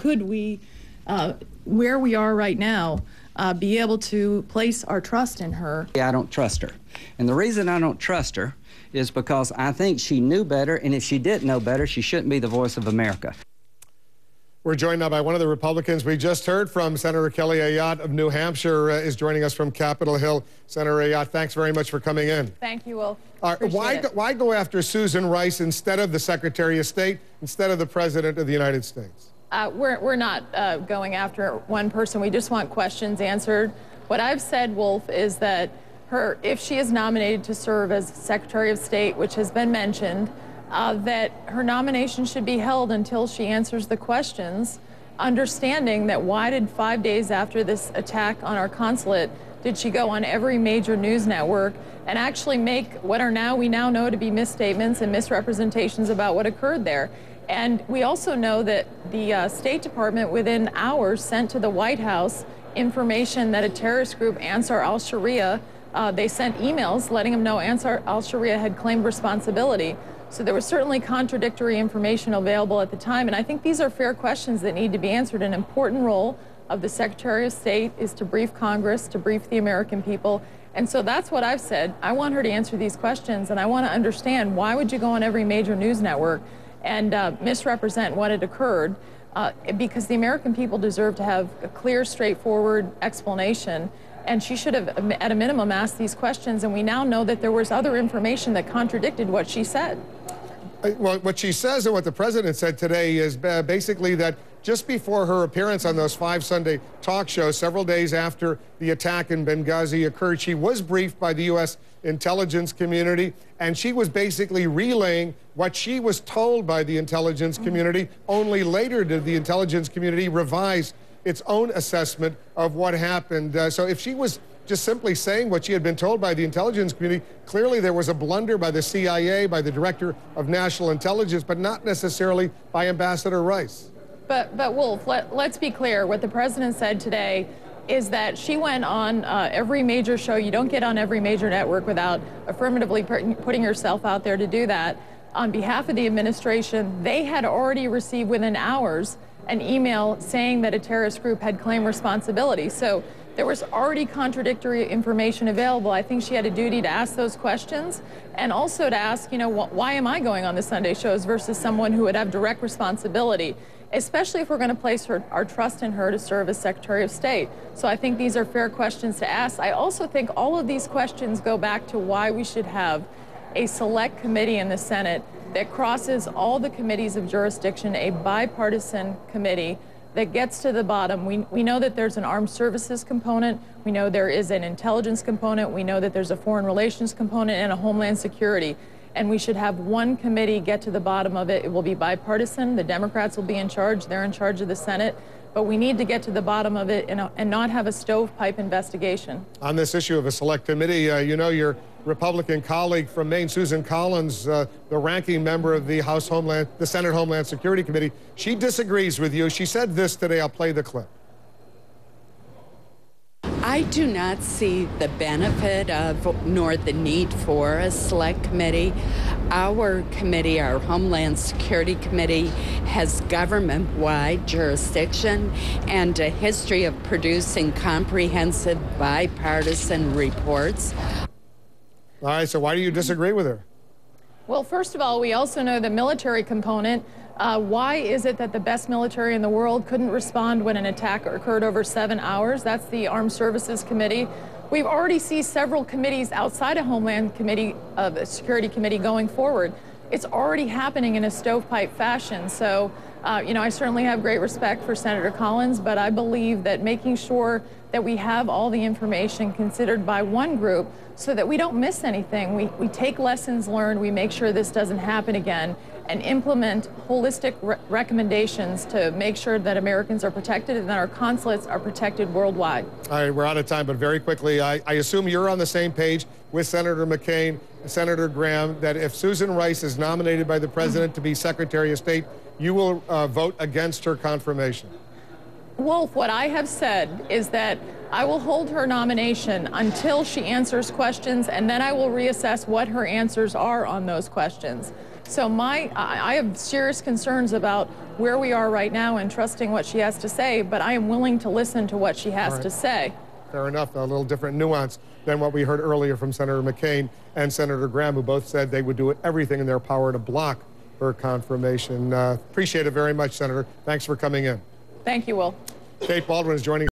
could we, where we are right now, be able to place our trust in her? I don't trust her. And the reason I don't trust her is because I think she knew better, and if she didn't know better, she shouldn't be the voice of America. We're joined now by one of the Republicans we just heard from. Senator Kelly Ayotte of New Hampshire is joining us from Capitol Hill. Senator Ayotte, thanks very much for coming in. Thank you, Will. Why go after Susan Rice instead of the Secretary of State, instead of the President of the United States? We're not going after one person. We just want questions answered. What I've said, Wolf, is that if she is nominated to serve as Secretary of State, which has been mentioned, that her nomination should be held until she answers the questions, understanding that why did 5 days after this attack on our consulate did she go on every major news network and actually make what we now know to be misstatements and misrepresentations about what occurred there. And we also know that the State Department within hours sent to the White House information that a terrorist group, Ansar al-Sharia, they sent emails letting them know Ansar al-Sharia had claimed responsibility. So there was certainly contradictory information available at the time, and I think these are fair questions that need to be answered. An important role of the Secretary of State is to brief Congress, to brief the American people, and so that's what I've said. I want her to answer these questions, and I want to understand why would you go on every major news network and misrepresent what had occurred, because the American people deserve to have a clear, straightforward explanation. And she should have, at a minimum, asked these questions, and we now know that there was other information that contradicted what she said. Well, what she says and what the president said today is basically that just before her appearance on those 5 Sunday talk shows, several days after the attack in Benghazi occurred, she was briefed by the U.S. intelligence community, and she was basically relaying what she was told by the intelligence community. Only later did the intelligence community revise its own assessment of what happened. So if she was just simply saying what she had been told by the intelligence community, clearly there was a blunder by the CIA, by the Director of National Intelligence, but not necessarily by Ambassador Rice. But Wolf, let's be clear. What the president said today is that she went on every major show. You don't get on every major network without affirmatively putting yourself out there to do that. On behalf of the administration, they had already received within hours an email saying that a terrorist group had claimed responsibility. So there was already contradictory information available. I think she had a duty to ask those questions and also to ask, you know, why am I going on the Sunday shows versus someone who would have direct responsibility, especially if we're going to place our trust in her to serve as Secretary of State. So I think these are fair questions to ask. I also think all of these questions go back to why we should have a select committee in the Senate that crosses all the committees of jurisdiction, a bipartisan committee that gets to the bottom. We know that there's an armed services component. We know there is an intelligence component. We know that there's a foreign relations component and a homeland security. And we should have one committee get to the bottom of it. It will be bipartisan. The Democrats will be in charge. They're in charge of the Senate. But we need to get to the bottom of it and not have a stovepipe investigation. On this issue of a select committee, you know, your Republican colleague from Maine, Susan Collins, the ranking member of the Senate Homeland Security Committee, she disagrees with you. She said this today. I'll play the clip. I do not see the benefit of nor the need for a select committee. Our committee, our Homeland Security Committee, has government-wide jurisdiction and a history of producing comprehensive bipartisan reports. All right, so why do you disagree with her? Well, first of all, we also know the military component. Why is it that the best military in the world couldn't respond when an attack occurred over 7 hours? That's the Armed Services Committee. We've already seen several committees outside of Homeland Committee, Security Committee going forward. It's already happening in a stovepipe fashion. So, you know, I certainly have great respect for Senator Collins, but I believe that making sure that we have all the information considered by one group so that we don't miss anything. We take lessons learned, we make sure this doesn't happen again, and implement holistic recommendations to make sure that Americans are protected and that our consulates are protected worldwide. All right, we're out of time, but very quickly, I assume you're on the same page with Senator McCain and Senator Graham that if Susan Rice is nominated by the president to be Secretary of State, you will vote against her confirmation. Wolf, what I have said is that I will hold her nomination until she answers questions, and then I will reassess what her answers are on those questions. So I have serious concerns about where we are right now and trusting what she has to say, but I am willing to listen to what she has to say. Fair enough, a little different nuance than what we heard earlier from Senator McCain and Senator Graham, who both said they would do everything in their power to block her confirmation. Appreciate it very much, Senator. Thanks for coming in. Thank you, Will. Kate Baldwin is joining